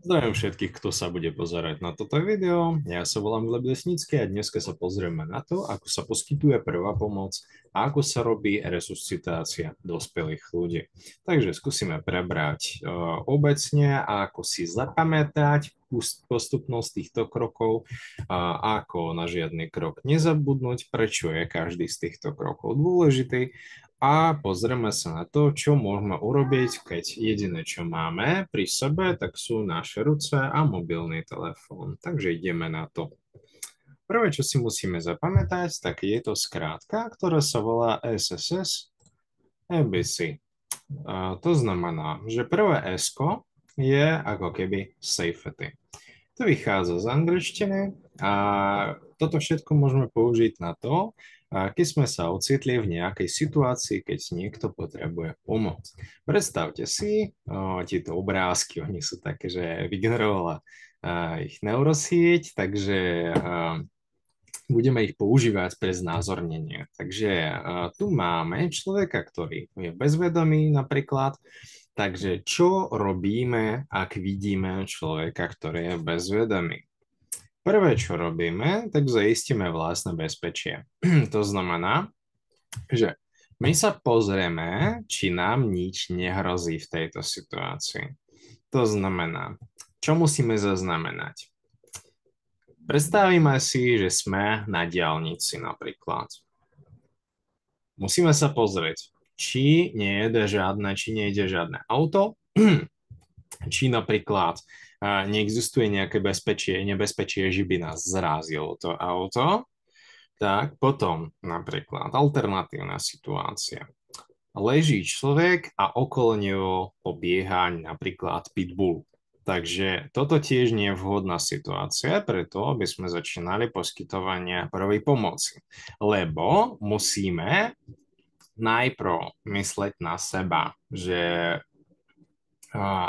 Zdravím všetkých, kto sa bude pozerať na toto video. Ja sa volám Gleb Lesnícky a dneska sa pozrieme na to, ako sa poskytuje prvá pomoc a ako sa robí resuscitácia dospelých ľudí. Takže skúsime prebrať obecne a ako si zapamätať postupnosť týchto krokov a ako na žiadny krok nezabudnúť, prečo je každý z týchto krokov dôležitý a pozrieme sa na to, čo môžeme urobiť, keď jediné, čo máme pri sebe, tak sú naše ruce a mobilný telefón. Takže ideme na to. Prvé, čo si musíme zapamätať, tak je to skrátka, ktorá sa volá SSS ABC. To znamená, že prvé S je ako keby safety. To vychádza z angličtiny a toto všetko môžeme použiť na to, keď sme sa ocitli v nejakej situácii, keď niekto potrebuje pomoc. Predstavte si, tieto obrázky, oni sú také, že vygenerovala ich neurosieť, takže budeme ich používať pre znázornenie. Takže tu máme človeka, ktorý je bezvedomý napríklad. Takže čo robíme, ak vidíme človeka, ktorý je bezvedomý? Prvé, čo robíme, tak zaistíme vlastné bezpečie. To znamená, že my sa pozrieme, či nám nič nehrozí v tejto situácii. To znamená, čo musíme zaznamenať? Predstavíme si, že sme na diaľnici napríklad. Musíme sa pozrieť, či nejde žiadne auto, či napríklad neexistuje nejaké nebezpečie, že by nás zrazilo to auto, tak potom napríklad alternatívna situácia. Leží človek a okolo neho pobieha napríklad pitbull. Takže toto tiež nie je vhodná situácia, preto aby sme začínali poskytovanie prvej pomoci. Lebo musíme najprv mysleť na seba, že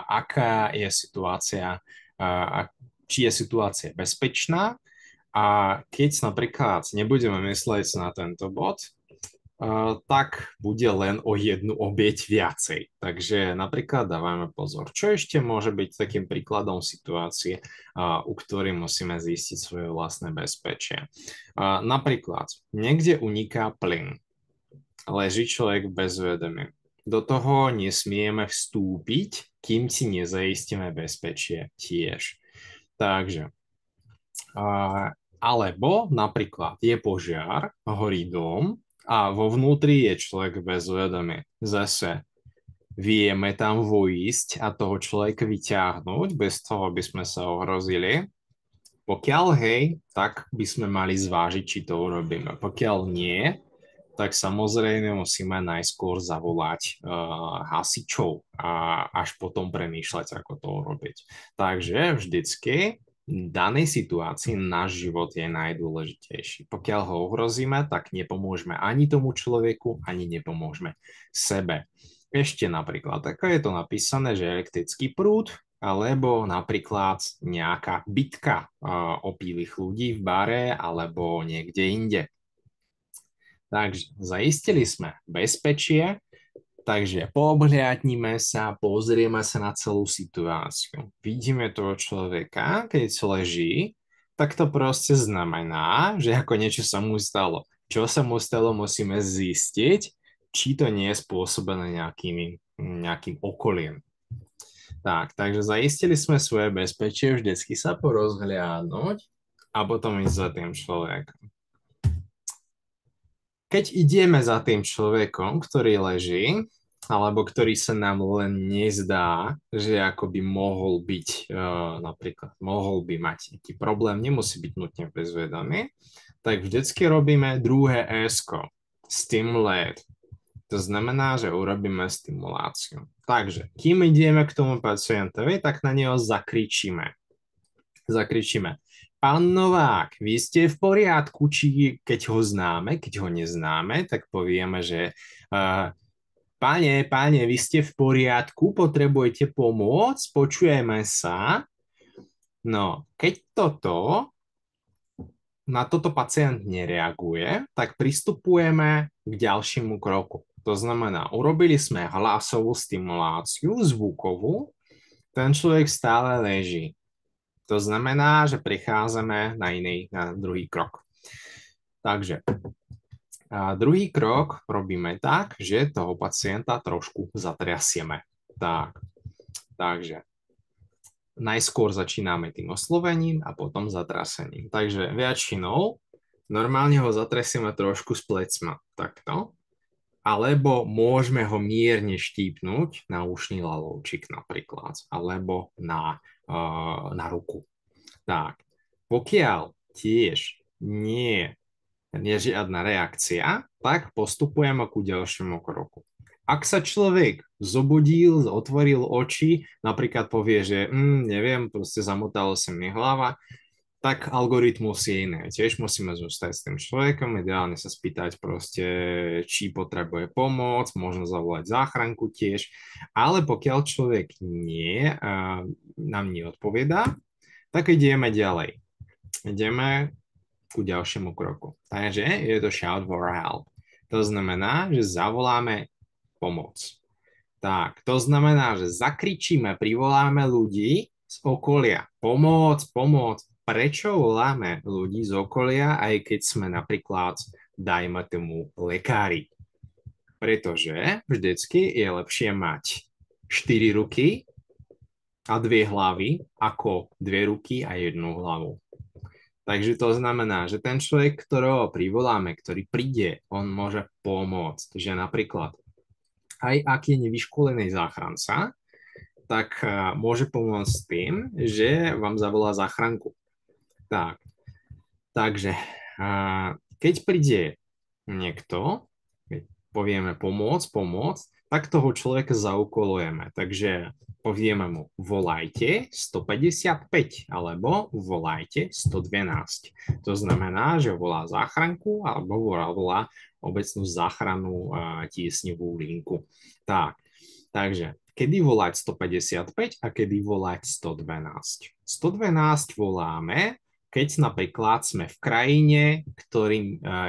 aká je situácia, či je situácia bezpečná a keď napríklad nebudeme mysleť na tento bod, tak bude len o jednu obieť viacej. Takže napríklad dávame pozor. Čo ešte môže byť takým príkladom situácie, u ktorej musíme zistiť svoje vlastné bezpečie? Napríklad niekde uniká plyn. Leží človek bez vedomia. Do toho nesmieme vstúpiť, kým si nezaistíme bezpečie tiež. Takže, alebo napríklad je požiar, horí dom a vo vnútri je človek bez vedomia. Zase vieme tam vojsť a toho človeka vyťahnuť bez toho, aby sme sa ohrozili. Pokiaľ hej, tak by sme mali zvážiť, či to urobíme. Pokiaľ nie, tak samozrejme musíme najskôr zavolať hasičov a až potom premýšľať, ako to urobiť. Takže vždycky v danej situácii náš život je najdôležitejší. Pokiaľ ho ohrozíme, tak nepomôžeme ani tomu človeku, ani nepomôžeme sebe. Ešte napríklad, ako je to napísané, že elektrický prúd, alebo napríklad nejaká bitka opilých ľudí v bare alebo niekde inde. Takže zaistili sme bezpečie, takže poobhliadnime sa, pozrieme sa na celú situáciu. Vidíme toho človeka, keď leží, tak to proste znamená, že ako niečo sa mu stalo. Čo sa mu stalo, musíme zistiť, či to nie je spôsobené nejakým okolím. Takže zaistili sme svoje bezpečie, vždycky sa porozhliadnúť a potom ísť za tým človekom. Keď ideme za tým človekom, ktorý leží, alebo ktorý sa nám len nezdá, že ako by mohol byť, napríklad mohol by mať nejaký problém, nemusí byť nutne bezvedomý, tak vždycky robíme druhé S-ko, stimulate. To znamená, že urobíme stimuláciu. Takže, kým ideme k tomu pacientovi, tak na neho zakričíme. Pán Novák, vy ste v poriadku, či keď ho známe, keď ho neznáme, tak povieme, že páne, vy ste v poriadku, potrebujete pomôcť, počujeme sa. No, keď na toto pacient nereaguje, tak pristupujeme k ďalšiemu kroku. To znamená, urobili sme hlasovú stimuláciu, zvukovú, ten človek stále leží. To znamená, že prichádzame na druhý krok. Takže druhý krok robíme tak, že toho pacienta trošku zatriasieme. Takže najskôr začíname tým oslovením a potom zatrasením. Takže väčšinou normálne ho zatresieme trošku z plecma, takto. Alebo môžeme ho mierne štípnuť na ušný lalovčík napríklad, alebo na ruku. Tak, pokiaľ tiež nie je žiadna reakcia, tak postupujeme ku ďalšiemu kroku. Ak sa človek zobudil, otvoril oči, napríklad povie, že neviem, proste zamotalo sa mi hlava, tak algoritmus je iné. Tiež musíme zostať s tým človekom, ideálne sa spýtať proste, či potrebuje pomoc, možno zavolať záchranku tiež, ale pokiaľ človek nám neodpovedá, tak ideme ďalej. Ideme ku ďalšiemu kroku. Takže je to shout for help. To znamená, že zavoláme pomoc. Tak, to znamená, že zakričíme, privoláme ľudí z okolia. Pomoc, pomoc. Prečo voláme ľudí z okolia, aj keď sme napríklad, dajme tomu, lekári? Pretože vždycky je lepšie mať 4 ruky a 2 hlavy, ako 2 ruky a 1 hlavu. Takže to znamená, že ten človek, ktorého privoláme, ktorý príde, on môže pomôcť. Že napríklad, aj ak je nevyškolený záchranca, tak môže pomôcť tým, že vám zavolá záchranku. Takže keď príde niekto, keď povieme pomôcť, tak toho človeka zaukolujeme. Takže povieme mu volajte 155 alebo volajte 112. To znamená, že volá záchranku alebo volá obecnú záchrannú tiesňovú linku. Takže kedy volať 155 a kedy volať 112. 112 voláme, keď napríklad sme v krajine,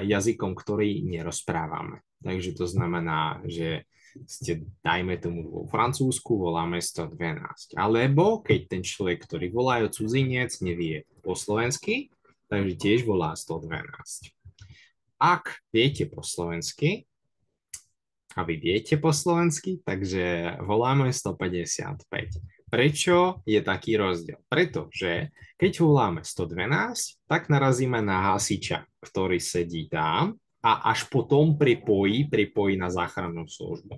jazykom, ktorý nerozprávame. Takže to znamená, že ste, dajme tomu vo Francúzsku, voláme 112. Alebo keď ten človek, ktorý volá cudzinec, nevie po slovensky, takže tiež volá 112. Ak viete po slovensky, a vy viete po slovensky, takže voláme 155. Prečo je taký rozdiel? Pretože keď voláme 112, tak narazíme na hasiča, ktorý sedí tam a až potom pripojí na záchrannú službu.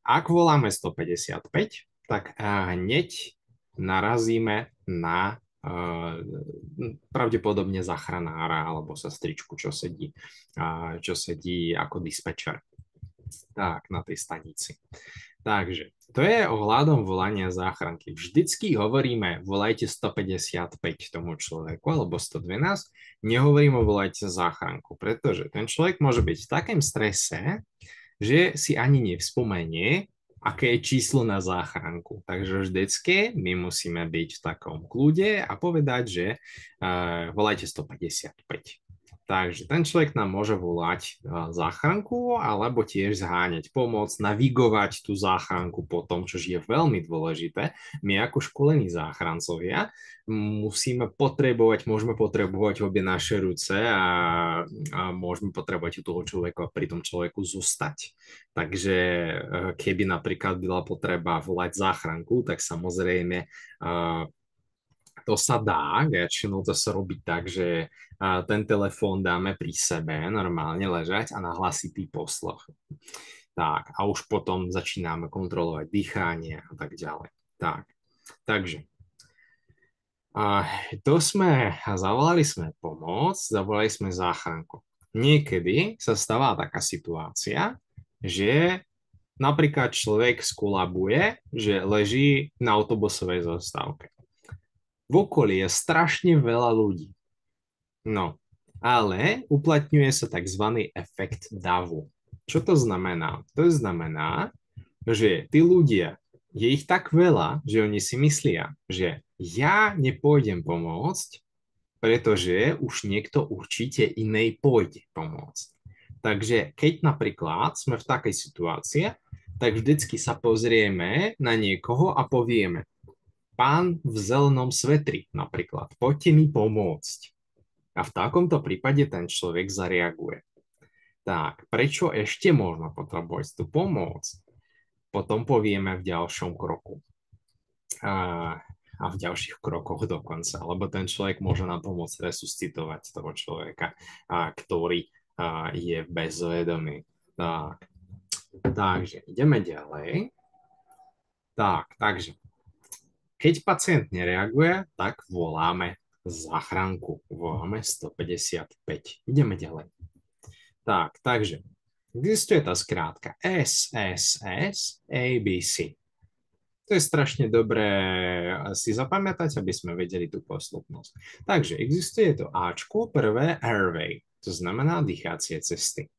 Ak voláme 155, tak hneď narazíme na pravdepodobne záchranára alebo sestričku, čo sedí ako dispečer na tej stanici. Takže to je ohľadom volania záchranky. Vždycky hovoríme volajte 155 tomu človeku alebo 112, nehovoríme volajte záchranku, pretože ten človek môže byť v takém strese, že si ani nevspomenie, aké je číslo na záchranku. Takže vždycky my musíme byť v takom kľude a povedať, že volajte 155. Takže ten človek nám môže volať záchranku alebo tiež zháňať pomoc, navigovať tú záchranku po tom, čo je veľmi dôležité. My ako školení záchrancovia môžeme potrebovať obie naše ruce a môžeme potrebovať u toho človeka pri tom človeku zostať. Takže keby napríklad byla potreba volať záchranku, tak samozrejme to sa dá, väčšinou to sa robí tak, že ten telefón dáme pri sebe, normálne ležať a na hlasitý posloch. Tak, a už potom začíname kontrolovať dýchanie a tak ďalej. Takže zavolali sme pomoc, zavolali sme záchranku. Niekedy sa stáva taká situácia, že napríklad človek skolabuje, že leží na autobusovej zastávke. V okolí je strašne veľa ľudí. No, ale uplatňuje sa tzv. Efekt davu. Čo to znamená? To znamená, že tí ľudia, je ich tak veľa, že oni si myslia, že ja nepôjdem pomôcť, pretože už niekto určite inej pôjde pomôcť. Takže keď napríklad sme v takej situácii, tak vždycky sa pozrieme na niekoho a povieme, pán v zelenom svetri napríklad, poďte mi pomôcť. A v takomto prípade ten človek zareaguje. Tak, prečo ešte možno potrebovať tú pomoc? Potom povieme v ďalšom kroku. A v ďalších krokoch dokonca, lebo ten človek môže nám pomôcť resuscitovať toho človeka, ktorý je v bezvedomí. Tak, takže ideme ďalej. Takže keď pacient nereaguje, tak voláme záchranku. Voláme 155. Ideme ďalej. Takže existuje tá skrátka SSS ABC. To je strašne dobré si zapamätať, aby sme vedeli tú posloupnosť. Takže existuje to Ačko, prvé airway, to znamená dýchacie cesty.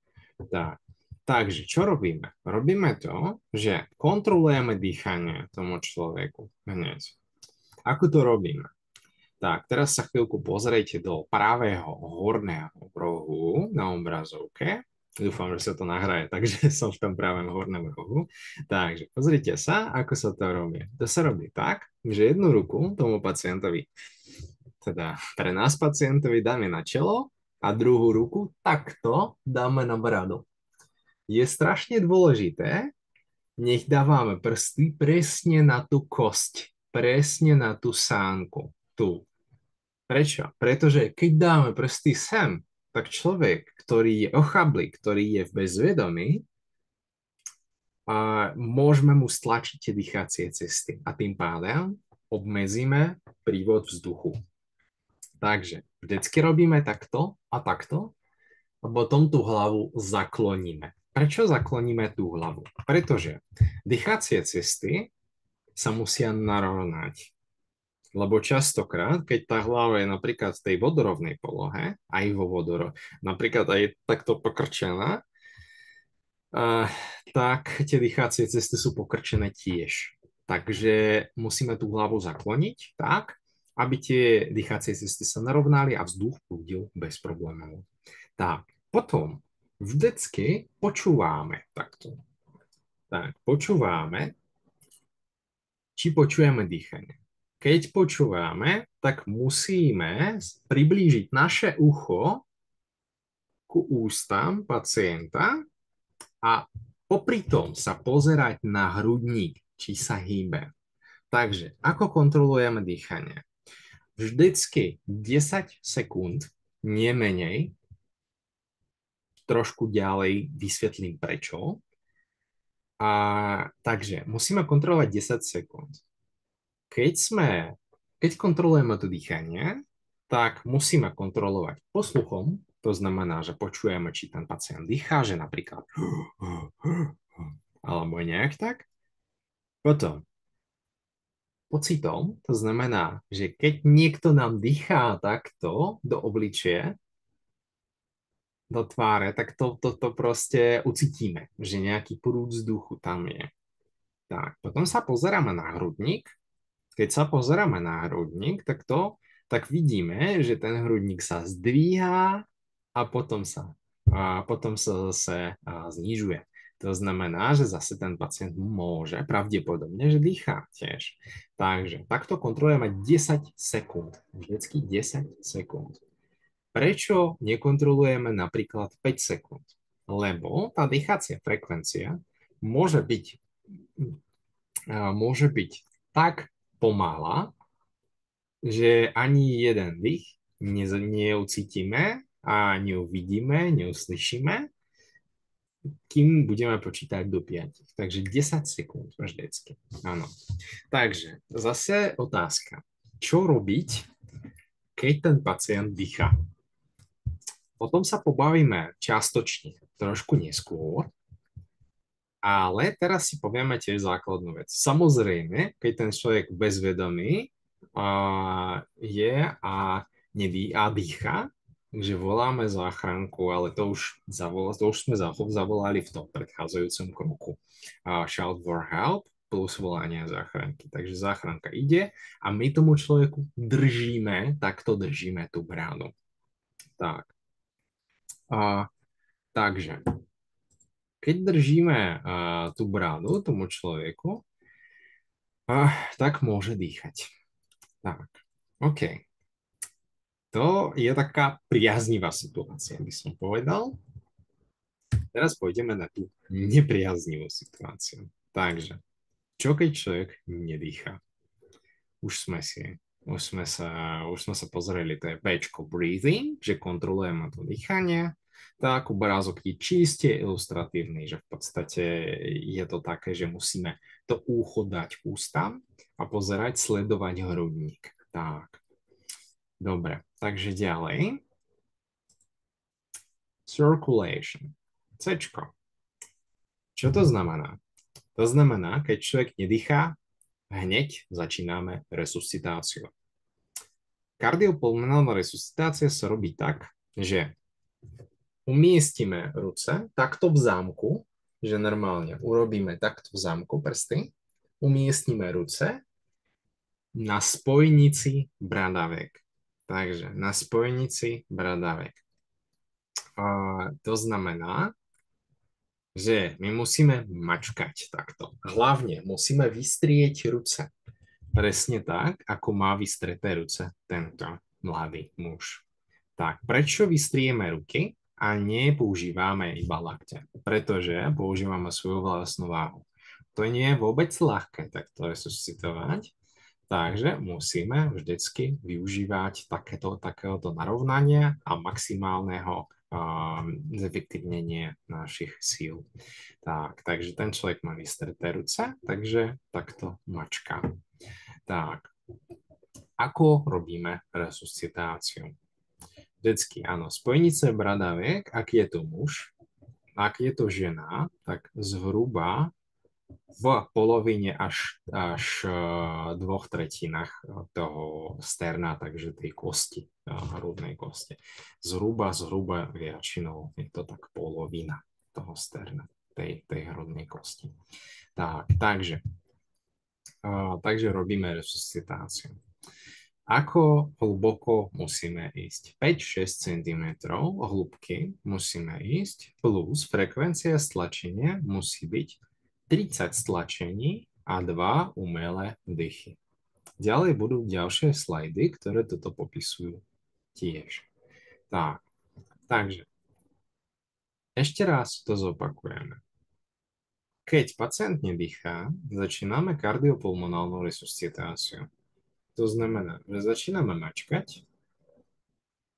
Takže čo robíme? Robíme to, že kontrolujeme dýchanie tomu človeku hneď. Ako to robíme? Tak, teraz sa chvíľku pozrite do pravého horného rohu na obrazovke. Dúfam, že sa to nahraje, takže som v tom pravém hornom rohu. Takže pozrite sa, ako sa to robí. To sa robí tak, že jednu ruku tomu pacientovi, teda pre nás pacientovi dáme na čelo a druhú ruku takto dáme na bradu. Je strašne dôležité, nech dávame prsty presne na tú kosť, presne na tú sánku, tu. Prečo? Pretože keď dáme prsty sem, tak človek, ktorý je ochablý, ktorý je v bezvedomí, môžeme mu stlačiť tie dýchacie cesty a tým pádem obmedzíme prívod vzduchu. Takže vždycky robíme takto a takto a potom tú hlavu zakloníme. Prečo zakloníme tú hlavu? Pretože dýchacie cesty sa musia narovnať. Lebo častokrát, keď tá hlava je napríklad v tej vodorovnej polohe, aj vo napríklad aj takto pokrčená, tak tie dýchacie cesty sú pokrčené tiež. Takže musíme tú hlavu zakloniť tak, aby tie dýchacie cesty sa narovnali a vzduch prúdil bez problémov. Tak, potom vždycky počúvame takto. Tak, počúvame, či počujeme dýchanie. Keď počúvame, tak musíme priblížiť naše ucho ku ústam pacienta a popri tom sa pozerať na hrudník, či sa hýbe. Takže, ako kontrolujeme dýchanie? Vždycky 10 sekúnd, nie menej, trošku ďalej vysvetlím prečo. Takže musíme kontrolovať 10 sekúnd. Keď kontrolujeme to dýchanie, tak musíme kontrolovať posluchom, to znamená, že počujeme, či ten pacient dýchá, že napríklad alebo nejak tak. Potom pocitom, to znamená, že keď niekto nám dýchá takto do obličie, do tváre, tak to proste ucítime, že nejaký prúd vzduchu tam je. Tak, potom sa pozeráme na hrudník. Keď sa pozeráme na hrudník, tak vidíme, že ten hrudník sa zdvíha a potom sa zase znižuje. To znamená, že zase ten pacient môže pravdepodobne, že dýchá tiež. Takže takto kontrolujeme 10 sekúnd. Vždycky 10 sekúnd. Prečo nekontrolujeme napríklad 5 sekúnd? Lebo tá dýchacia frekvencia môže byť tak pomalá, že ani jeden dých neucítime a neuvidíme, neuslyšíme, kým budeme počítať do 5. Takže 10 sekúnd vždycky. Áno. Takže zase otázka. Čo robiť, keď ten pacient dýcha? O tom sa pobavíme čiastočne trošku neskôr, ale teraz si povieme tiež základnú vec. Samozrejme, keď ten človek bezvedomý je a dýcha, takže voláme záchranku, ale to už sme zavolali v tom predchádzajúcom kroku. Shout for help plus volanie záchranky. Takže záchranka ide a my tomu človeku takto držíme tú bránu. Tak. Takže keď držíme tú bránu tomu človeku, tak môže dýchať. Tak, OK. To je taká priaznivá situácia, by som povedal. Teraz pôjdeme na tú nepriaznivú situáciu. Takže, čo keď človek nedýcha? Už sme sa pozreli, to je Bčko breathing, že kontrolujeme to dýchanie. Tak obrázok je čiste ilustratívny, že v podstate je to také, že musíme to ucho dať k ústam a pozerať, sledovať hrudník. Tak, dobre, takže ďalej. Circulation. Cčko. Čo to znamená? To znamená, keď človek nedýchá, hneď začíname resuscitáciu. Kardiopulmonálna resuscitácia sa robí tak, že umiestime ruce takto v zámku, že normálne urobíme takto v zámku prsty, umiestnime ruce na spojnici bradavek. Takže na spojnici bradavek. To znamená, že my musíme mačkať takto. Hlavne musíme vystrieť ruce. Presne tak, ako má vystreté ruce tento mladý muž. Tak, prečo vystrieme ruky a nepoužívame iba lakte? Pretože používame svoju vlastnú váhu. To nie je vôbec ľahké takto resuscitovať, takže musíme vždycky využívať takéhoto narovnania a maximálneho zefektívnenie našich síl. Tak, takže ten človek má vystreté ruce, takže takto mačka. Tak, ako robíme resuscitáciu? Vždycky, áno, spojnice bradaviek, ak je to muž, ak je to žena, tak zhruba v polovine až dvoch tretinách toho sterna, takže tej kosti, hrudnej kosti. Zhruba väčšinou je to tak polovina toho sterna, tej hrudnej kosti. Tak, takže robíme resuscitáciu. Ako hlboko musíme ísť? 5-6 cm hĺbky musíme ísť, plus frekvencia stlačenia musí byť 30 stlačení a 2 umelé dýchy. Ďalej budú ďalšie slajdy, ktoré toto popisujú tiež. Tak, takže ešte raz to zopakujeme. Keď pacient nedýchá, začíname kardiopulmonálnu resuscitáciu. To znamená, že začíname mačkať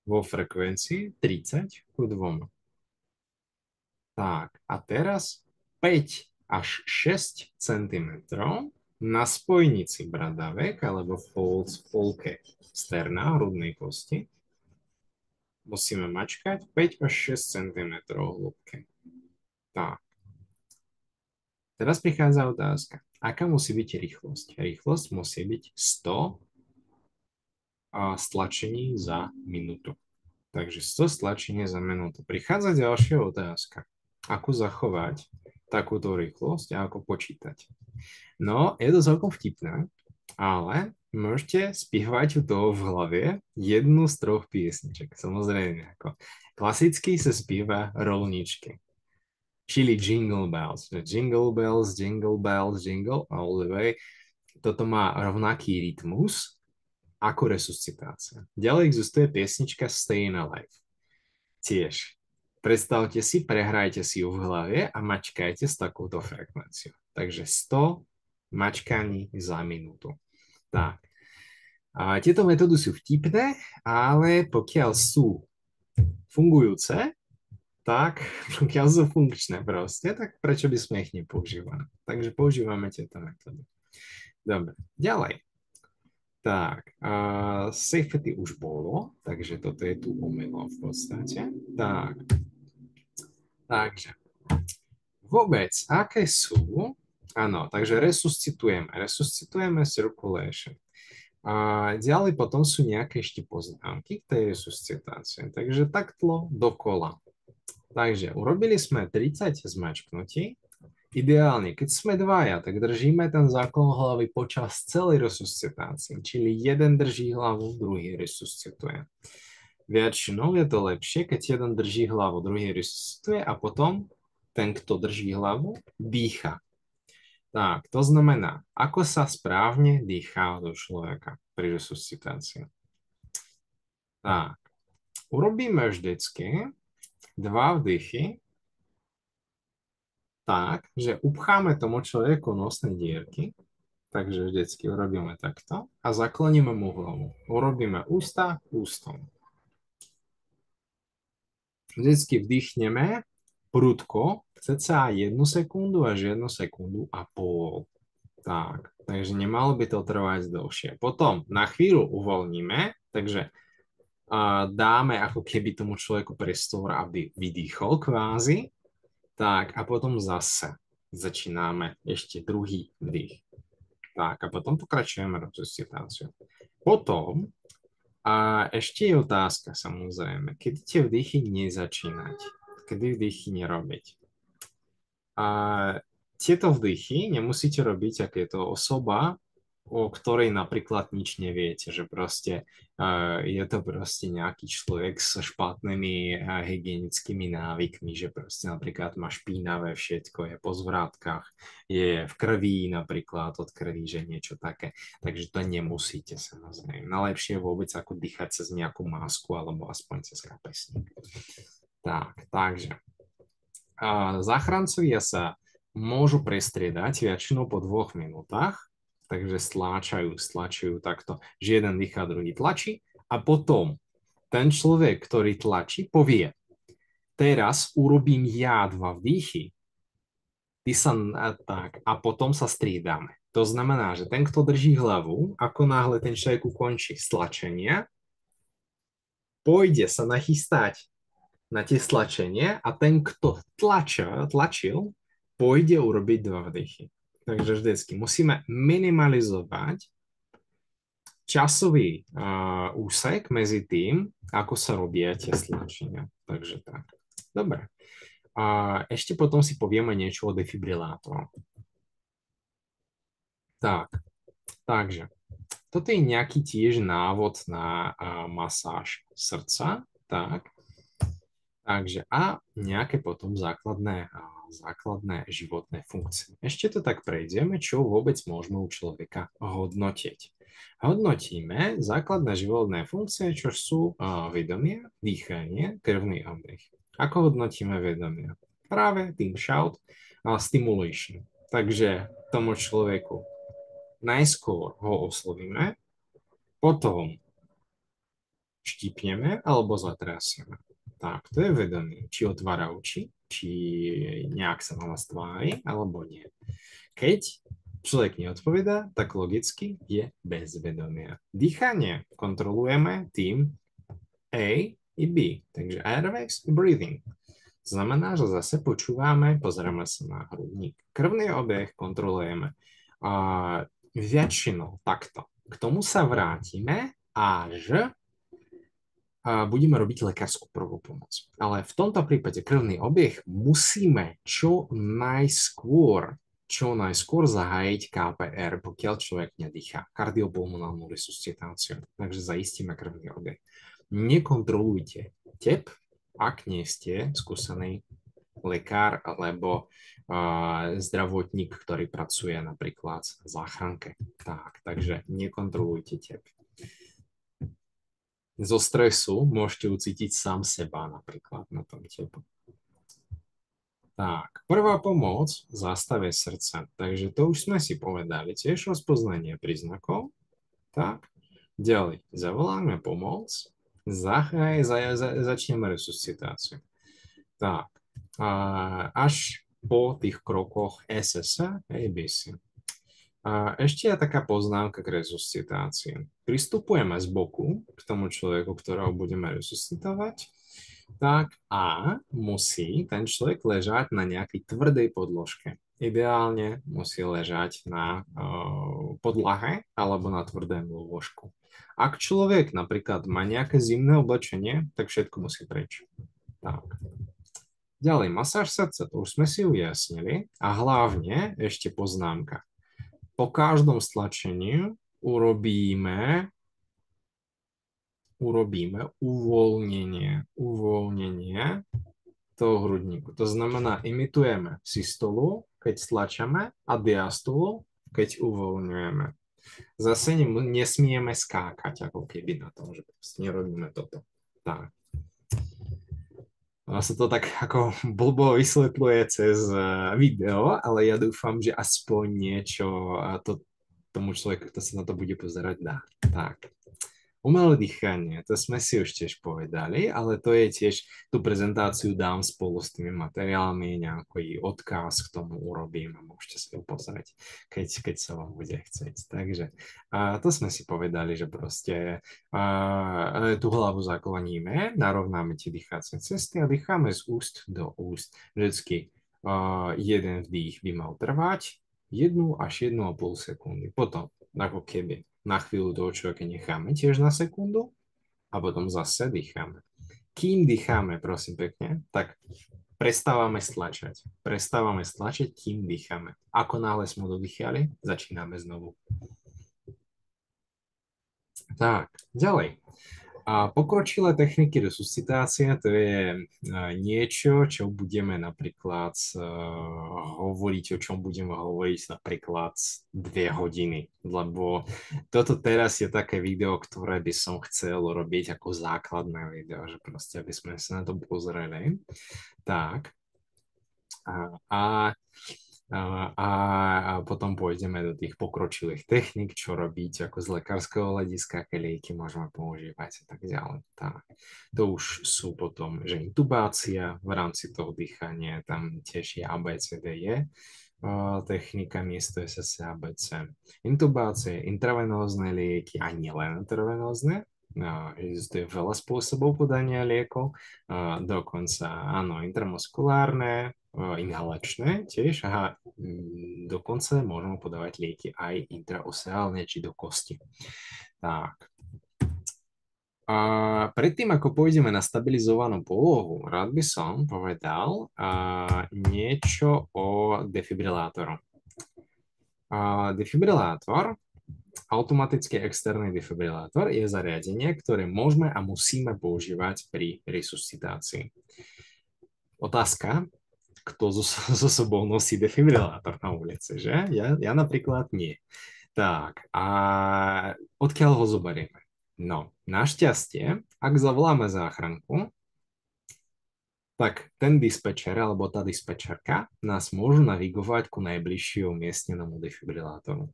vo frekvencii 30:2. Tak, a teraz 5 až 6 cm na spojnici bradavek alebo polke sterna hrudnej kosti musíme mačkať 5 až 6 cm hĺbky. Tak. Teraz prichádza otázka. Aká musí byť rýchlosť? Rýchlosť musí byť 100 stlačení za minútu. Takže 100 stlačení za minútu. Prichádza ďalšia otázka. Ako zachovať takúto rýchlosť a ako počítať? No, je to celkom vtipné, ale môžete spievať to v hlave jednu z 3 piesniček. Samozrejme, ako klasicky sa spieva rolničky. Čili Jingle Bells. Jingle bells, jingle all the way. Toto má rovnaký rytmus ako resuscitácia. Ďalej existuje piesnička Stayin' Alive. Tiež. Predstavte si, prehrajte si ju v hlave a mačkajte s takouto frekvenciou. Takže 100 mačkaní za minútu. Tak. A tieto metódy sú vtipné, ale pokiaľ sú fungujúce, tak pokiaľ sú funkčné proste, tak prečo by sme ich nepoužívali? Takže používame tieto metódy. Dobre, ďalej. Tak, safety už bolo, takže toto je tu omylom v podstate. Tak, takže vôbec, aké sú? Áno, takže resuscitujeme circulation. A ďalej potom sú nejaké ešte poznámky k tej resuscitácii. Takže takto dokola. Takže urobili sme 30 zmačknutí. Ideálne, keď sme dvaja, tak držíme ten záklon hlavy počas celej resuscitácie. Čili jeden drží hlavu, druhý resuscituje. Väčšinou je to lepšie, keď jeden drží hlavu, druhý resuscituje a potom ten, kto drží hlavu, dýcha. Tak, to znamená, ako sa správne dýchá do človeka pri resuscitácii. Tak, urobíme vždycky dva vdychy tak, že upcháme tomu človeku nosné dierky, takže vždycky urobíme takto a zakloníme mu hlavu. Urobíme ústa ústom. Vždycky vdýchneme prudko, cca 1 sekundu až 1,5 sekundy. Tak, takže nemalo by to trvať dlhšie. Potom na chvíľu uvoľníme, takže dáme ako keby tomu človeku priestor, aby vydýchol kvázi. Tak a potom zase začínáme ešte druhý vdych. Tak a potom pokračujeme resuscitáciu. Potom ešte je otázka samozrejme, kedy tie vdychy nezačínať, kedy vdychy nerobiť. Tieto vdychy nemusíte robiť, ak je to osoba, o ktorej napríklad nič neviete, že proste je to proste nejaký človek so špatnými hygienickými návykmi, že proste napríklad má špínavé všetko, je po zvrátkach, je v krvi napríklad od krví, že niečo také. Takže to nemusíte samozrejme. Najlepšie je vôbec ako dýchať cez nejakú masku alebo aspoň cez kapesník. Tak, takže záchrancovia sa môžu prestriedať väčšinou po 2 minútach, takže stlačajú takto, že jeden dýchá, druhý tlačí a potom ten človek, ktorý tlačí, povie, teraz urobím ja 2 vdýchy, ty sa tak a potom sa striedame. To znamená, že ten, kto drží hlavu, ako náhle ten človek ukončí stlačenie, pôjde sa nachystať na tie stlačenie a ten, kto tlačil, pôjde urobiť 2 vdychy. Takže vždycky musíme minimalizovať časový úsek medzi tým, ako sa robia tie stlačenia. Takže tak. Dobre. Ešte potom si povieme niečo o defibrilátoroch. Tak. Takže toto je nejaký tiež návod na masáž srdca. Tak. Takže a nejaké potom základné životné funkcie. Ešte to tak prejdeme, čo vôbec môžeme u človeka hodnotiť. Hodnotíme základné životné funkcie, čo sú vedomie, dýchanie, krvný obeh. Ako hodnotíme vedomie? Práve tým shout stimulation. Takže tomu človeku najskôr ho oslovíme, potom štípneme alebo zatrasieme. Tak, to je vedomie. Či otvára oči, či nejak sa na nás tvári, alebo nie. Keď človek neodpovedá, tak logicky je bez vedomia. Dýchanie kontrolujeme tým A i B. Takže airways i breathing. Znamená, že zase počúvame, pozeráme sa na hrudník. Krvný obeh kontrolujeme väčšinou takto. K tomu sa vrátime až budeme robiť lekárskú prvú pomoc. Ale v tomto prípade krvný obieh musíme čo najskôr zahájiť KPR, pokiaľ človek nedýchá, kardiopulmonálnu resuscitáciu. Takže zaistíme krvný obieh. Nekontrolujte tep, ak nie ste skúsený lekár alebo zdravotník, ktorý pracuje napríklad v záchranke. Takže nekontrolujte tep. Zo stresu môžete ucítiť sám seba napríklad na tom tepu. Tak, prvá pomoc v zástave srdca. Takže to už sme si povedali, tiež rozpoznanie príznakov. Tak, ďalej, zavoláme pomoc, začneme resuscitáciu. Tak, až po tých krokoch SSA a ABC. Ešte je taká poznámka k resuscitácii. Pristupujeme z boku k tomu človeku, ktorého budeme resuscitovať, tak a musí ten človek ležať na nejakej tvrdej podložke. Ideálne musí ležať na podlahe alebo na tvrdém lôžku. Ak človek napríklad má nejaké zimné oblečenie, tak všetko musí preč. Tak. Ďalej, masáž srdca, to už sme si ujasnili. A hlavne ešte poznámka. Po každom stlačení urobíme uvoľnenie toho hrudníku. To znamená, imitujeme systolu keď stlačame, a diastolu, keď uvoľňujeme. Zase nesmieme skákať, ako keby na tom, že proste nerobíme toto. Tak. Ono sa to tak ako blbo vysvetľuje cez video, ale ja dúfam, že aspoň niečo to tomu človeku, kto sa na to bude pozerať, dá. Tak. Umelé dýchanie, to sme si už tiež povedali, ale to je tiež, tú prezentáciu dám spolu s tými materiálmi, nejaký odkaz k tomu urobím a môžete si to pozrieť, keď sa vám bude chcieť. Takže to sme si povedali, že proste tú hlavu zakloníme, narovnáme tie dýchacie cesty a dýcháme z úst do úst. Vždycky jeden vdých by mal trvať 1 až 1,5 sekundy. Potom, ako keby na chvíľu toho človeka necháme tiež na sekundu a potom zase dýcháme. Kým dýcháme, prosím pekne, tak prestávame stlačať. Prestávame stlačať, kým dýcháme. Ako náhle sme dodýchali, začíname znovu. Tak, ďalej. A pokročilé techniky resuscitácie, to je niečo, čo budeme napríklad hovoriť, o čom budeme hovoriť napríklad 2 hodiny, lebo toto teraz je také video, ktoré by som chcel robiť ako základné video, že proste, aby sme sa na to pozreli. Tak. A potom pôjdeme do tých pokročilých techník, čo robiť ako z lekárskeho hľadiska, aké lieky môžeme používať a tak ďalej. Tak. To už sú potom, že intubácia v rámci toho dýchania, tam tiež je ABCDE technika miesto SSC ABC. Intubácie, intravenózne lieky a nielen intravenózne. Existuje veľa spôsobov podania liekov, dokonca áno, intramuskulárne, inhalačné tiež a dokonca môžeme podávať lieky aj intraoseálne, či do kosti. Tak. A predtým, ako pôjdeme na stabilizovanú polohu, rád by som povedal niečo o defibrilátoru. Defibrilátor, automatický externý defibrilátor, je zariadenie, ktoré môžeme a musíme používať pri resuscitácii. Otázka, kto so sebou nosí defibrilátor na ulici, že? Ja napríklad nie. Tak, a odkiaľ ho zoberieme? No, našťastie, ak zavoláme záchranku, tak ten dispečer alebo tá dispečerka nás môžu navigovať ku najbližšiu umiestnenému defibrilátoru.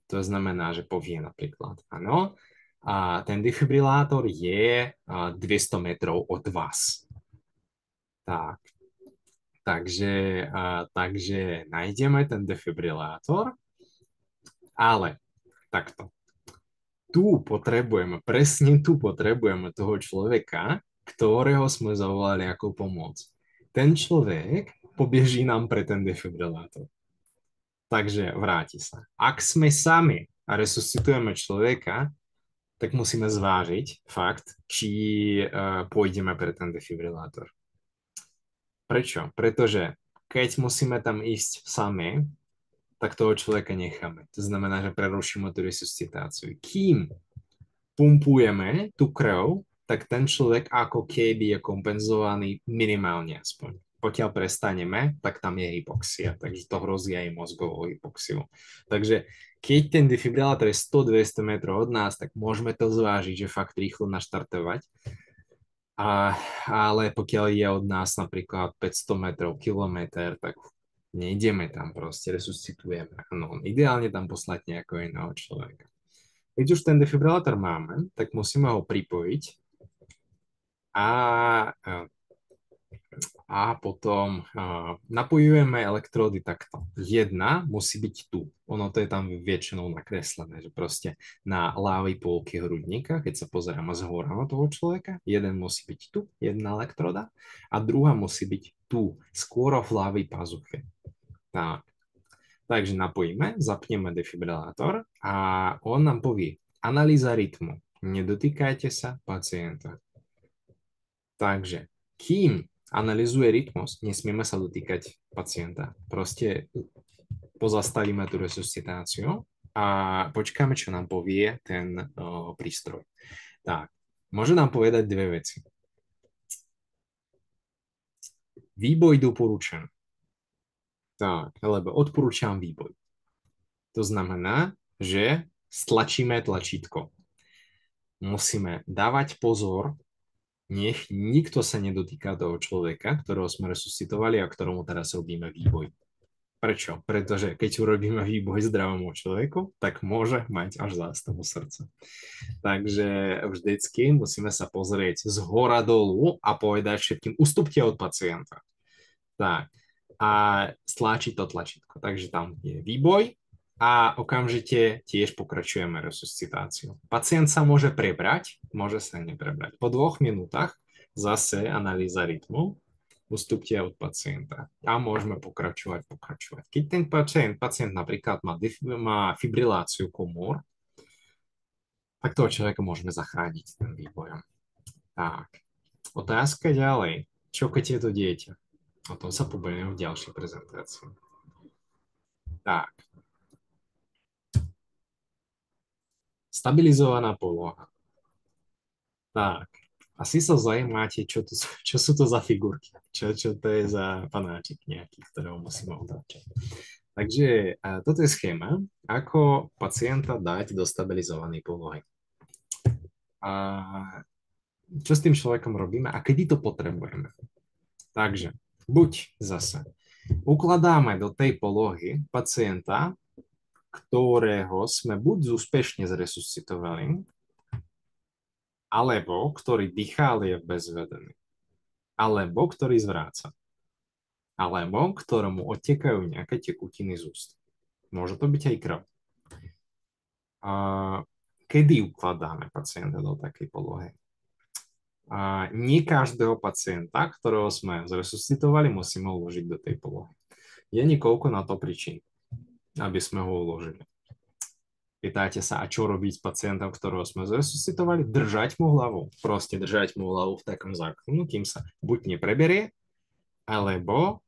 To znamená, že povie napríklad, áno, a ten defibrilátor je 200 metrov od vás. Tak. Takže nájdeme ten defibrilátor, ale takto. Presne tu potrebujeme toho človeka, ktorého sme zavolali ako pomoc. Ten človek pobieží nám pre ten defibrilátor. Takže vráti sa. Ak sme sami a resuscitujeme človeka, tak musíme zvážiť fakt, či pôjdeme pre ten defibrilátor. Prečo? Pretože keď musíme tam ísť sami, tak toho človeka necháme. To znamená, že prerušíme tú resuscitáciu. Kým pumpujeme tú krv, tak ten človek ako keby je kompenzovaný minimálne aspoň. Pokiaľ prestaneme, tak tam je hypoxia, takže to hrozí aj mozgovou hypoxiu. Takže keď ten defibrilátor je 100-200 metrov od nás, tak môžeme to zvážiť, že fakt rýchlo naštartovať. Ale pokiaľ je od nás napríklad 500 metrov, kilometr, tak nejdeme tam proste, resuscitujeme. No, ideálne tam poslať nejakého iného človeka. Keď už ten defibrilátor máme, tak musíme ho pripojiť a potom napojujeme elektródy takto. Jedna musí byť tu. Ono to je tam väčšinou nakreslené, že proste na ľavej polke hrudníka, keď sa pozeráme zhora na toho človeka, jeden musí byť tu, jedna elektroda, a druhá musí byť tu, skôr v ľavej pazuche. Tak. Takže napojíme, zapneme defibrilátor a on nám povie analýza rytmu. Nedotýkajte sa pacienta. Takže kým analyzuje rytmus, nesmieme sa dotýkať pacienta. Proste pozastavíme tú resuscitáciu a počkáme, čo nám povie ten prístroj. Tak, môže nám povedať 2 veci. Výboj doporučený. Tak, lebo odporúčam výboj. To znamená, že stlačíme tlačítko. Musíme dávať pozor, nech nikto sa nedotýka toho človeka, ktorého sme resuscitovali a ktorému teraz robíme výboj. Prečo? Pretože keď urobíme výboj zdravému človeku, tak môže mať až zástavu srdca. Takže vždycky musíme sa pozrieť z hora dolu a povedať všetkým, ustupte od pacienta. Tak. A stlačiť to tlačítko. Takže tam je výboj a okamžite tiež pokračujeme resuscitáciu. Pacient sa môže prebrať, môže sa neprebrať. Po 2 minútach zase analýza rytmu, ustupte od pacienta a môžeme pokračovať. Keď ten pacient napríklad má fibriláciu komôr, tak toho človeka môžeme zachrániť tým výbojom. Tak, otázka ďalej. Čo keď je to dieťa? O tom sa pobavíme v ďalšej prezentácii. Tak. Stabilizovaná poloha. Tak. Asi sa zaujímate, čo sú to za figurky. Čo to je za panáčik nejaký, ktorého musíme otáčať. Takže toto je schéma, ako pacienta dať do stabilizovanej polohy. A čo s tým človekom robíme a kedy to potrebujeme. Takže buď zase ukladáme do tej polohy pacienta, ktorého sme buď úspešne zresuscitovali, alebo ktorý dýchal je bezvedený, alebo ktorý zvráca, alebo ktorému odtekajú nejaké tekutiny z úst. Môže to byť aj krv. A kedy ukladáme pacienta do takej polohy? A nie každého pacienta, ktorého sme zresuscitovali, musíme uložiť do tej polohy. Je niekoľko na to príčin, aby sme ho uložili. Pýtajte sa, a čo robiť s pacientom, ktorého sme zresuscitovali? Držať mu hlavu. Proste držať mu hlavu v takom záklonu, kým sa buď nepreberie, alebo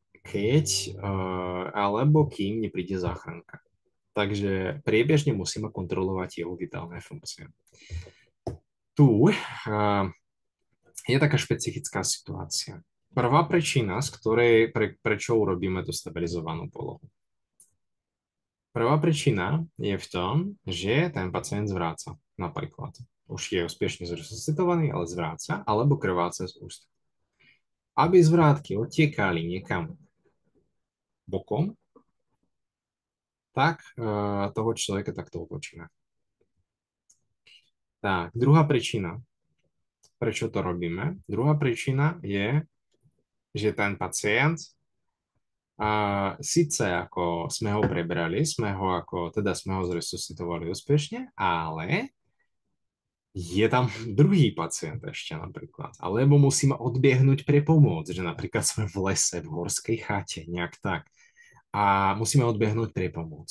kým nepríde záchranka. Takže priebežne musíme kontrolovať jeho vitálne funkcie. Tu je taká špecifická situácia. Prvá príčina, z ktorej prečo urobíme tú stabilizovanú polohu. Prvá príčina je v tom, že ten pacient zvráca. Napríklad už je úspešne zresuscitovaný, ale zvráca, alebo krváca z úst. Aby zvrátky odtiekali niekam bokom, tak toho človeka takto otočíme. Tak, druhá príčina, prečo to robíme? Druhá príčina je, že ten pacient síce ako sme ho prebrali, sme ho zresuscitovali úspešne, ale je tam druhý pacient ešte napríklad. Alebo musíme odbiehnúť pre pomoc, že napríklad sme v lese, v horskej chate, nejak tak. A musíme odbiehnúť pre pomoc.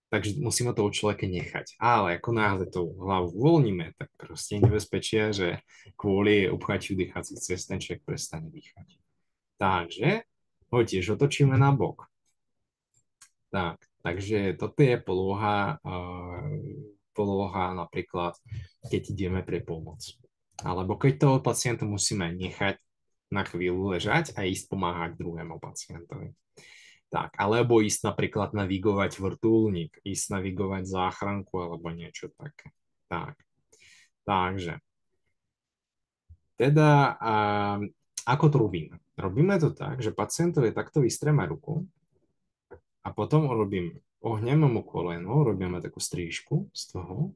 Takže musíme toho človeka nechať. Ale ako náhle tú hlavu uvoľníme, tak proste je nebezpečie, že kvôli upchatiu dýchacích cest ten človek prestane dýchať. Takže ho tiež otočíme na bok. Takže toto je poloha napríklad, keď ideme pre pomoc. Alebo keď toho pacienta musíme nechať na chvíľu ležať a ísť pomáhať druhému pacientovi. Tak, alebo ísť napríklad navigovať vrtuľník, ísť navigovať záchranku alebo niečo také. Tak, takže teda ako to robíme? Robíme to tak, že pacientovi takto vystreme ruku a potom ohneme mu koleno, robíme takú strížku z toho.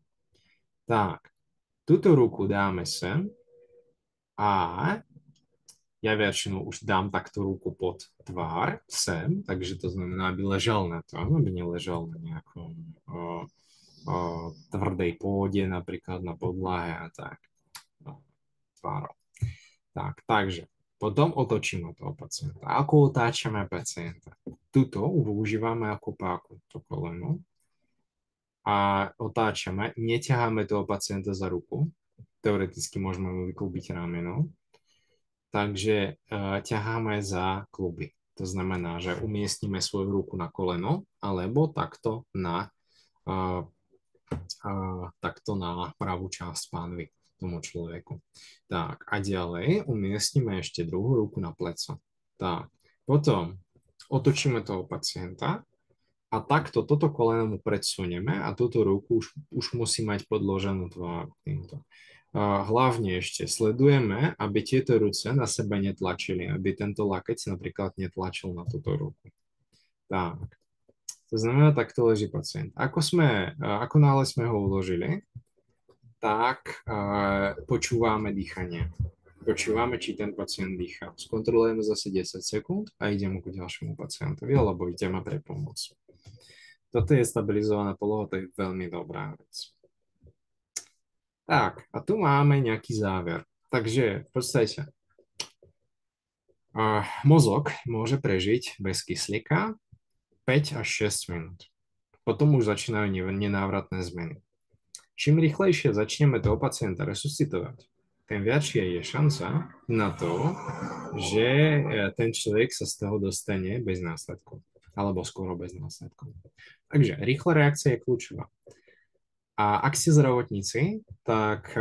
Tak, túto ruku dáme sem a ja väčšinou už dám takto ruku pod tvár sem, takže to znamená, aby ležal na tom, aby neležal na nejakom tvrdej pôde, napríklad na podlahe a tak. Tvárou. Tak, takže potom otočíme toho pacienta. Ako otáčame pacienta? Tuto využívame ako páku, to koleno. A otáčame, neťaháme toho pacienta za ruku. Teoreticky môžeme mu vyklúbiť rameno. Takže ťaháme za kluby. To znamená, že umiestnime svoju ruku na koleno alebo takto na pravú časť pánvy tomu človeku. Tak a ďalej umiestnime ešte druhú ruku na pleco. Tak, potom otočíme toho pacienta a takto toto koleno mu predsunieme a túto ruku už musí mať podloženú týmto. Hlavne ešte sledujeme, aby tieto ruce na seba netlačili, aby tento lakeť napríklad netlačil na túto ruku. Tak, to znamená, takto leží pacient. Ako náhle sme ho uložili, tak počúvame dýchanie. Počúvame, či ten pacient dýcha. Skontrolujeme zase 10 sekúnd a ideme ku ďalšiemu pacientovi, alebo ideme pre pomoc. Toto je stabilizovaná poloha, to je veľmi dobrá vec. Tak, a tu máme nejaký záver. Takže v podstate mozog môže prežiť bez kyslíka 5 až 6 minút. Potom už začínajú nenávratné zmeny. Čím rýchlejšie začneme toho pacienta resuscitovať, tým väčšia je šanca na to, že ten človek sa z toho dostane bez následkov. Alebo skoro bez následkov. Takže rýchla reakcia je kľúčová. A ak ste zdravotníci, tak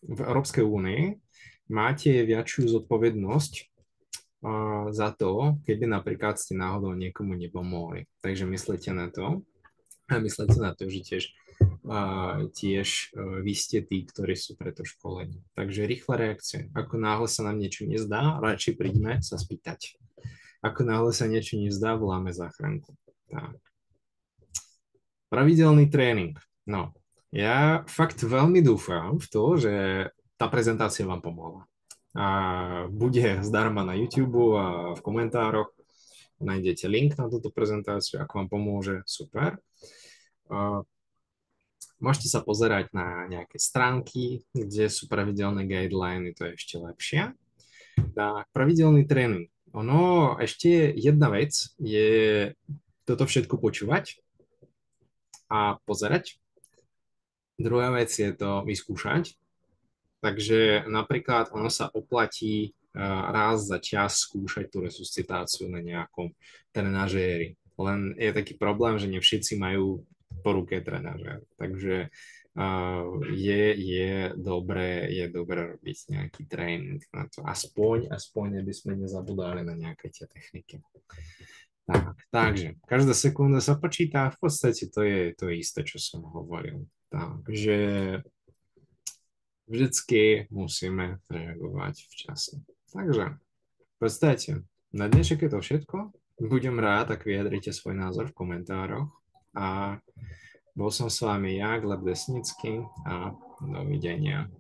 v Európskej únii máte väčšiu zodpovednosť za to, keby napríklad ste náhodou niekomu nepomohli. Takže myslíte na to a myslíte na to, že tiež vy ste tí, ktorí sú preto školení. Takže rýchla reakcia. Ako náhle sa nám niečo nezdá, radšej príďme sa spýtať. Ako náhle sa niečo nezdá, voláme záchranku. Tak. Pravidelný tréning. No, ja fakt veľmi dúfam v to, že tá prezentácia vám pomohla. A bude zdarma na YouTube a v komentároch. Nájdete link na túto prezentáciu, ak vám pomôže, super. Môžete sa pozerať na nejaké stránky, kde sú pravidelné guideliny, to je ešte lepšie. Tak, pravidelný tréning. Ono, ešte jedna vec je toto všetko počúvať a pozerať. Druhá vec je to vyskúšať. Takže napríklad ono sa oplatí raz za čas skúšať tú resuscitáciu na nejakom trenažéri. Len je taký problém, že nie všetci majú po ruke trenažér. Takže je dobré robiť nejaký tréning na to. Aspoň aby sme nezabudali na nejaké tie techniky. Takže každá sekunda sa počíta, v podstate to je to isté, čo som hovoril. Takže vždycky musíme reagovať v čase. Takže v podstate na dnešek je to všetko. Budem rád, ak vyjadrite svoj názor v komentároch. A bol som s vami ja, Gleb Desnický, a dovidenia.